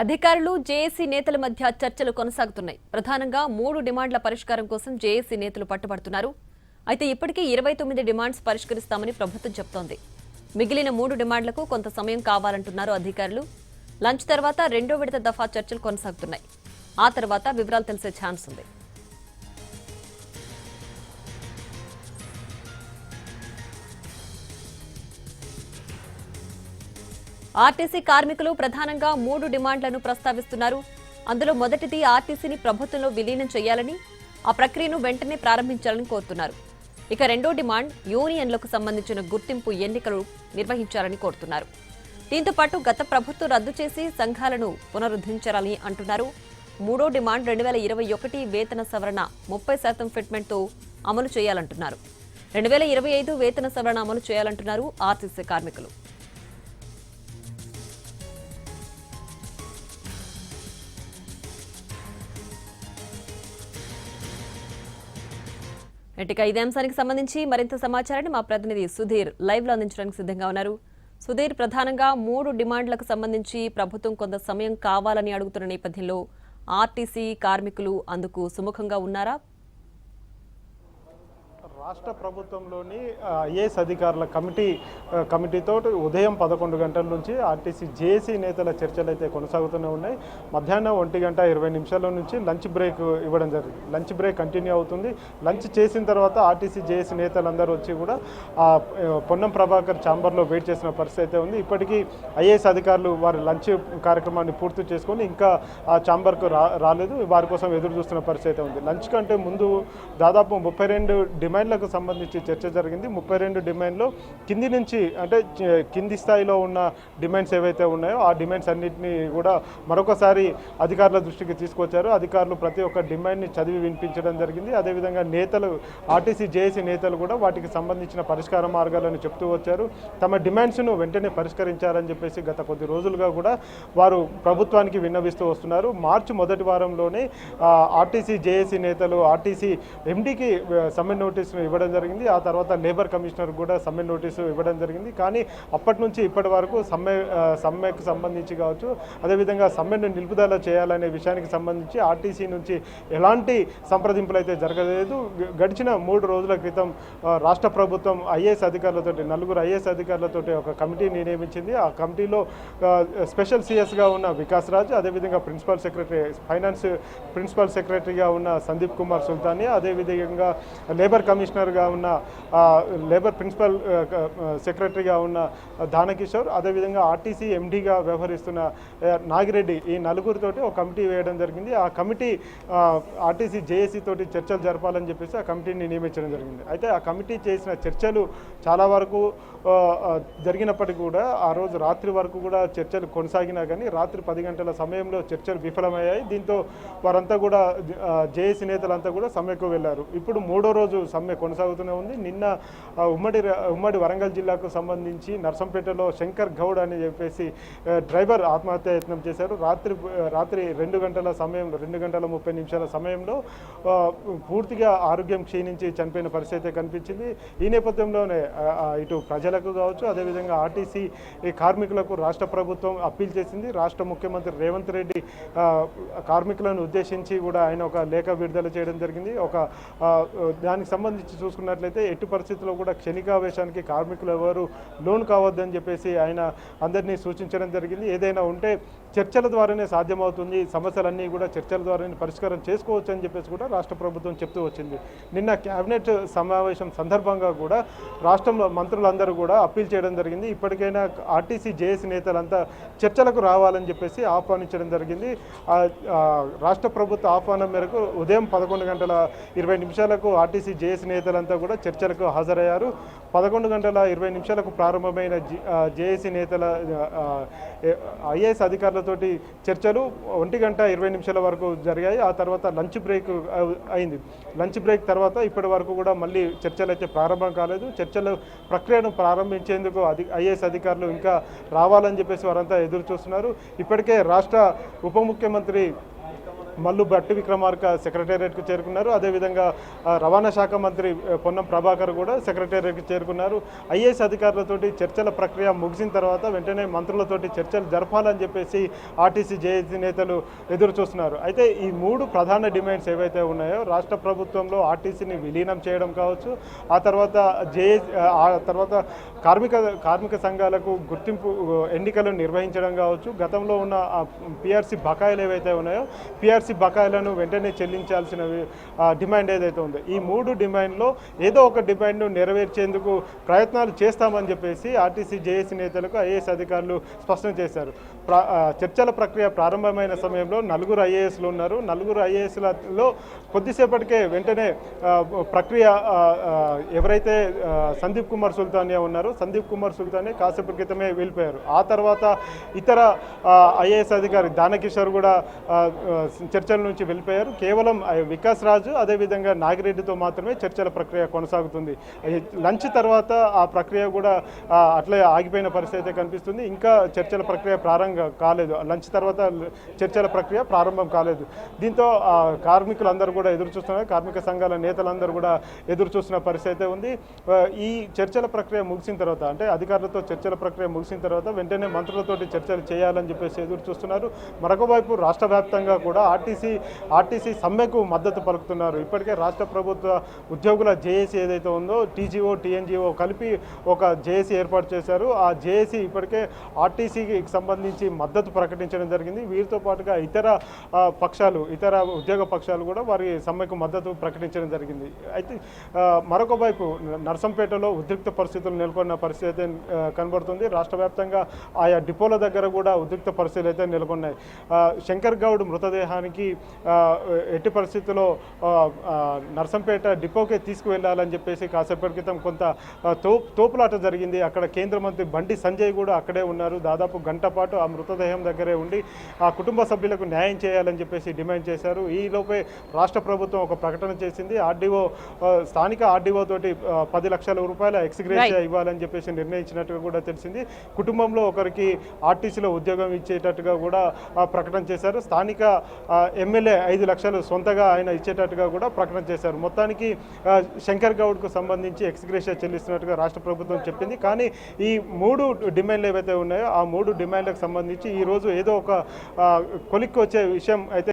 అధికారులు జేఏసీ నేతల మధ్య చర్చలు కొనసాగుతున్నాయి. ప్రధానంగా 3 డిమాండ్ల పరిష్కారం కోసం జేఏసీ నేతలు పట్టుబడుతున్నారు. అయితే ఇప్పటికే 29 డిమాండ్స్ పరిష్కరిస్తామని ప్రభుత్వం చెబుతోంది. మిగిలిన 3 డిమాండ్లకు కొంత సమయం కావాలంటున్నారు అధికారులు. లంచ్ తర్వాత రెండో విడత దఫా చర్చలు కొనసాగుతున్నాయి. ఆ తర్వాత వివరాలు తెలిసే ఛాన్స్ ఉంది. ఆర్టీసీ కార్మికులు ప్రధానంగా 3 డిమాండ్లను ప్రస్తావిస్తున్నారు. అందులో మొదటిది ఆర్టీసీని ప్రభుత్వంలో విలీనం చేయాలని, ఆ ప్రక్రియను వెంటనే ప్రారంభించాలని కోరుతున్నారు. ఇక రెండో డిమాండ్ యూనియన్లకు సంబంధించిన గుర్తింపు ఎన్నికలు నిర్వహించాలని కోరుతున్నారు. దీంతో పాటు గత ప్రభుత్వం రద్దు చేసి సంఘాలను పునరుద్ధరించాలని అంటున్నారు. మూడో డిమాండ్ 2021 వేతన సవరణ 30% ఫిట్మెంట్తో అమలు చేయాలంటున్నారు. 2025 వేతన సవరణ అమలు చేయాలంటున్నారు ఆర్టీసీ కార్మికులు. ఇక ఇదే అంశానికి సంబంధించి మరింత సమాచారాన్ని మా ప్రతినిధి సుధీర్ లైవ్ లో అందించడానికి సిద్ధంగా ఉన్నారు. సుధీర్, ప్రధానంగా 3 డిమాండ్లకు సంబంధించి ప్రభుత్వం కొంత సమయం కావాలని అడుగుతున్న నేపథ్యంలో ఆర్టీసీ కార్మికులు అందుకు సుముఖంగా ఉన్నారా? రాష్ట్ర ప్రభుత్వంలోని ఐఏఎస్ అధికారుల కమిటీతో ఉదయం 11 గంటల నుంచి ఆర్టీసీ జేఏసీ నేతల చర్చలు అయితే కొనసాగుతూనే ఉన్నాయి. మధ్యాహ్నం 1:20 నుంచి లంచ్ బ్రేక్ ఇవ్వడం జరిగింది. లంచ్ బ్రేక్ కంటిన్యూ అవుతుంది. లంచ్ చేసిన తర్వాత ఆర్టీసీ జేఏసీ నేతలందరూ వచ్చి కూడా పొన్నం ప్రభాకర్ ఛాంబర్లో వెయిట్ చేసిన పరిస్థితి అయితే ఉంది. ఇప్పటికీ ఐఏఎస్ అధికారులు వారి లంచ్ కార్యక్రమాన్ని పూర్తి చేసుకొని ఇంకా ఆ ఛాంబర్కు రాలేదు. వారి కోసం ఎదురు చూస్తున్న పరిస్థితి అయితే ఉంది. లంచ్ కంటే ముందు దాదాపు 32 డిమాండ్లకు సంబంధించి చర్చ జరిగింది. 32 డిమాండ్లో కింది నుంచి అంటే కింది స్థాయిలో ఉన్న డిమాండ్స్ ఏవైతే ఉన్నాయో ఆ డిమాండ్స్ అన్నింటినీ కూడా మరొకసారి అధికారుల దృష్టికి తీసుకొచ్చారు. అధికారులు ప్రతి ఒక్క డిమాండ్ని చదివి వినిపించడం జరిగింది. అదేవిధంగా నేతలు ఆర్టీసీ జేఏసీ నేతలు కూడా వాటికి సంబంధించిన పరిష్కార మార్గాలను చెప్తూ వచ్చారు. తమ డిమాండ్స్ను వెంటనే పరిష్కరించారని చెప్పేసి గత కొద్ది రోజులుగా కూడా వారు ప్రభుత్వానికి విన్నవిస్తూ వస్తున్నారు. మార్చి మొదటి వారంలోనే ఆర్టీసీ జేఏసీ నేతలు ఆర్టీసీ ఎండీకి సమ్మె నోటీసును ఇవ్వడం జరిగింది. ఆ తర్వాత లేబర్ కమిషనర్ కూడా సమ్మె నోటీసు ఇవ్వడం జరిగింది. కానీ అప్పటి నుంచి ఇప్పటి వరకు సమ్మెకు సంబంధించి కావచ్చు, అదేవిధంగా సమ్మెను నిలుపుదల చేయాలనే విషయానికి సంబంధించి ఆర్టీసీ నుంచి ఎలాంటి సంప్రదింపులు అయితే జరగలేదు. గడిచిన 3 రోజుల క్రితం రాష్ట్ర ప్రభుత్వం ఐఏఎస్ అధికారులతో 4 ఐఏఎస్ అధికారులతో ఒక కమిటీని నియమించింది. ఆ కమిటీలో స్పెషల్ సిఎస్గా ఉన్న వికాస్ రాజ్, అదేవిధంగా ప్రిన్సిపల్ సెక్రటరీ ఫైనాన్స్ ప్రిన్సిపల్ సెక్రటరీగా ఉన్న సందీప్ కుమార్ సుల్తానియా, అదేవిధంగా లేబర్ కమిషనర్గా ఉన్న లేబర్ ప్రిన్సిపల్ సెక్రటరీగా ఉన్న దానకిషోర్, అదేవిధంగా ఆర్టీసీ ఎండీగా వ్యవహరిస్తున్న నాగిరెడ్డి, ఈ నలుగురితోటి ఒక కమిటీ వేయడం జరిగింది. ఆ కమిటీ ఆర్టీసీ జేఏసీ తోటి చర్చలు జరపాలని చెప్పేసి ఆ కమిటీని నియమించడం జరిగింది. అయితే ఆ కమిటీ చేసిన చర్చలు చాలా వరకు జరిగినప్పటికీ కూడా ఆ రోజు రాత్రి వరకు కూడా చర్చలు కొనసాగినా కానీ రాత్రి 10 గంటల సమయంలో చర్చలు విఫలమయ్యాయి. దీంతో వారంతా కూడా జేఏసీ నేతలంతా కూడా సమ్మెకు వెళ్లారు. ఇప్పుడు 3వ రోజు సమ్మె కొనసాగుతూనే ఉంది. నిన్న ఉమ్మడి వరంగల్ జిల్లాకు సంబంధించి నర్సంపేటలో శంకర్ గౌడ్ అని చెప్పేసి డ్రైవర్ ఆత్మహత్య యత్నం చేశారు. రాత్రి 2 గంటల సమయంలో 2 గంటల 30 నిమిషాల సమయంలో పూర్తిగా ఆరోగ్యం క్షీణించి చనిపోయిన పరిస్థితి కనిపించింది. ఈ నేపథ్యంలోనే ఇటు ప్రజలకు కావచ్చు, అదేవిధంగా ఆర్టీసీ కార్మికులకు రాష్ట్ర ప్రభుత్వం అప్పీల్ చేసింది. రాష్ట్ర ముఖ్యమంత్రి రేవంత్ రెడ్డి కార్మికులను ఉద్దేశించి కూడా ఆయన ఒక లేఖ విడుదల చేయడం జరిగింది. దానికి సంబంధించి చూసుకున్నట్లయితే ఎట్టి పరిస్థితుల్లో కూడా క్షణికావేశానికి కార్మికులు ఎవరు లోన్ కావద్దని చెప్పేసి ఆయన అందరినీ సూచించడం జరిగింది. ఏదైనా ఉంటే చర్చల ద్వారానే సాధ్యమవుతుంది, సమస్యలన్నీ కూడా చర్చల ద్వారానే పరిష్కారం చేసుకోవచ్చు అని చెప్పేసి కూడా రాష్ట్ర ప్రభుత్వం చెప్తూ వచ్చింది. నిన్న కేబినెట్ సమావేశం సందర్భంగా కూడా రాష్ట్రంలో మంత్రులందరూ కూడా అప్పీల్ చేయడం జరిగింది. ఇప్పటికైనా ఆర్టీసీ జేఏసీ నేతలంతా చర్చలకు రావాలని చెప్పేసి ఆహ్వానించడం జరిగింది. రాష్ట్ర ప్రభుత్వ ఆహ్వానం మేరకు ఉదయం 11:20 ఆర్టీసీ జేఏసీ నేతలంతా కూడా చర్చలకు హాజరయ్యారు. 11:20 ప్రారంభమైన జేఏసీ నేతల ఐఏఎస్ అధికారులతోటి చర్చలు 1:20 వరకు జరిగాయి. ఆ తర్వాత లంచ్ బ్రేక్ అయింది. లంచ్ బ్రేక్ తర్వాత ఇప్పటి వరకు కూడా మళ్ళీ చర్చలు అయితే ప్రారంభం కాలేదు. చర్చల ప్రక్రియను ప్రారంభించేందుకు ఐఏఎస్ అధికారులు ఇంకా రావాలని చెప్పేసి వారంతా ఎదురు చూస్తున్నారు. ఇప్పటికే రాష్ట్ర ఉప ముఖ్యమంత్రి మల్లు భట్టి విక్రమార్క సెక్రటేరియట్కు చేరుకున్నారు. అదేవిధంగా రవాణా శాఖ మంత్రి పొన్నం ప్రభాకర్ కూడా సెక్రటేరియట్కి చేరుకున్నారు. ఐఏఎస్ అధికారులతోటి చర్చల ప్రక్రియ ముగిసిన తర్వాత వెంటనే మంత్రులతోటి చర్చలు జరపాలని చెప్పేసి ఆర్టీసీ జేఏసీ నేతలు ఎదురు చూస్తున్నారు. అయితే ఈ 3 ప్రధాన డిమాండ్స్ ఏవైతే ఉన్నాయో రాష్ట్ర ప్రభుత్వంలో ఆర్టీసీని విలీనం చేయడం కావచ్చు, ఆ తర్వాత కార్మిక సంఘాలకు గుర్తింపు ఎన్నికలు నిర్వహించడం కావచ్చు, గతంలో ఉన్న పిఆర్సీ బకాయిలు ఏవైతే ఉన్నాయో పిఆర్సీ బకాయిలను వెంటనే చెల్లించాల్సిన డిమాండ్ ఏదైతే ఉందో ఈ 3 డిమాండ్లో ఏదో ఒక డిమాండ్ను నెరవేర్చేందుకు ప్రయత్నాలు చేస్తామని చెప్పేసి ఆర్టీసీ జేఏసీ నేతలకు ఐఏఎస్ అధికారులు స్పష్టం చేశారు. చర్చల ప్రక్రియ ప్రారంభమైన సమయంలో 4 ఐఏఎస్లు ఉన్నారు. 4 ఐఏఎస్లలో కొద్దిసేపటికే వెంటనే ప్రక్రియ ఎవరైతే సందీప్ కుమార్ సుల్తానియా ఉన్నారో సందీప్ కుమార్ సుల్తానియా కాసేపు క్రితమే వెళ్ళిపోయారు. ఆ తర్వాత ఇతర ఐఏఎస్ అధికారి దానకిషోర్ కూడా చర్చల నుంచి వెళ్ళిపోయారు. కేవలం వికాస్ రాజు అదేవిధంగా నాగిరెడ్డితో మాత్రమే చర్చల ప్రక్రియ కొనసాగుతుంది. లంచ్ తర్వాత ఆ ప్రక్రియ కూడా అట్లే ఆగిపోయిన పరిస్థితి కనిపిస్తుంది. ఇంకా చర్చల ప్రక్రియ ప్రారంభం కాలేదు. లంచ్ తర్వాత చర్చల ప్రక్రియ ప్రారంభం కాలేదు. దీంతో కార్మికులందరూ కూడా ఎదురు చూస్తున్నారు. కార్మిక సంఘాల నేతలందరూ కూడా ఎదురు చూస్తున్న పరిస్థితి ఉంది. ఈ చర్చల ప్రక్రియ ముగిసిన తర్వాత అంటే అధికారులతో చర్చల ప్రక్రియ ముగిసిన తర్వాత వెంటనే మంత్రులతోటి చర్చలు చేయాలని చెప్పేసి ఎదురు చూస్తున్నారు. మరొక వైపు రాష్ట్ర వ్యాప్తంగా కూడా ఆర్టీసీ సమ్మెకు మద్దతు పలుకుతున్నారు. ఇప్పటికే రాష్ట్ర ప్రభుత్వ ఉద్యోగుల జేఏసీ ఏదైతే ఉందో టీజీఓ టీఎన్జీఓ కలిపి ఒక జేఏసీ ఏర్పాటు చేశారు. ఆ జేఏసీ ఇప్పటికే ఆర్టీసీకి సంబంధించి మద్దతు ప్రకటించడం జరిగింది. వీరితో పాటుగా ఇతర ఉద్యోగ పక్షాలు కూడా వారి సమ్మెకు మద్దతు ప్రకటించడం జరిగింది. అయితే మరొక వైపు నర్సంపేటలో ఉద్రిక్త పరిస్థితులు నెలకొన్న పరిస్థితి కనబడుతుంది. రాష్ట్ర వ్యాప్తంగా ఆయా డిపోల దగ్గర కూడా ఉద్రిక్త పరిస్థితులు అయితే నెలకొన్నాయి. శంకర్ గౌడ్ మృతదేహానికి ఎట్టి పరిస్థితుల్లో నర్సంపేట డిపోకే తీసుకువెళ్లాలని చెప్పేసి కాసేపటి క్రితం కొంత తోపులాట జరిగింది. అక్కడ కేంద్ర మంత్రి బండి సంజయ్ కూడా అక్కడే ఉన్నారు. దాదాపు గంట పాటు ఆ మృతదేహం దగ్గరే ఉండి ఆ కుటుంబ సభ్యులకు న్యాయం చేయాలని చెప్పేసి డిమాండ్ చేశారు. ఈ లోపే రాష్ట్ర ప్రభుత్వం ఒక ప్రకటన చేసింది. స్థానిక ఆర్డీఓ తోటి 10 లక్షల రూపాయల ఎక్స్గ్రేషియా ఇవ్వాలని చెప్పేసి నిర్ణయించినట్టుగా కూడా తెలిసింది. కుటుంబంలో ఒకరికి ఆర్టీసీలో ఉద్యోగం ఇచ్చేటట్టుగా కూడా ప్రకటన చేశారు. స్థానిక ఎమ్మెల్యే 5 లక్షలు సొంతగా ఆయన ఇచ్చేటట్టుగా కూడా ప్రకటన చేశారు. మొత్తానికి శంకర్ గౌడ్కు సంబంధించి ఎక్స్గ్రేషియా చెల్లిస్తున్నట్టుగా రాష్ట్ర ప్రభుత్వం చెప్పింది. కానీ ఈ 3 డిమాండ్లు ఏవైతే ఉన్నాయో ఆ 3 డిమాండ్లకు సంబంధించి ఈరోజు ఏదో ఒక కొలిక్కి వచ్చే విషయం అయితే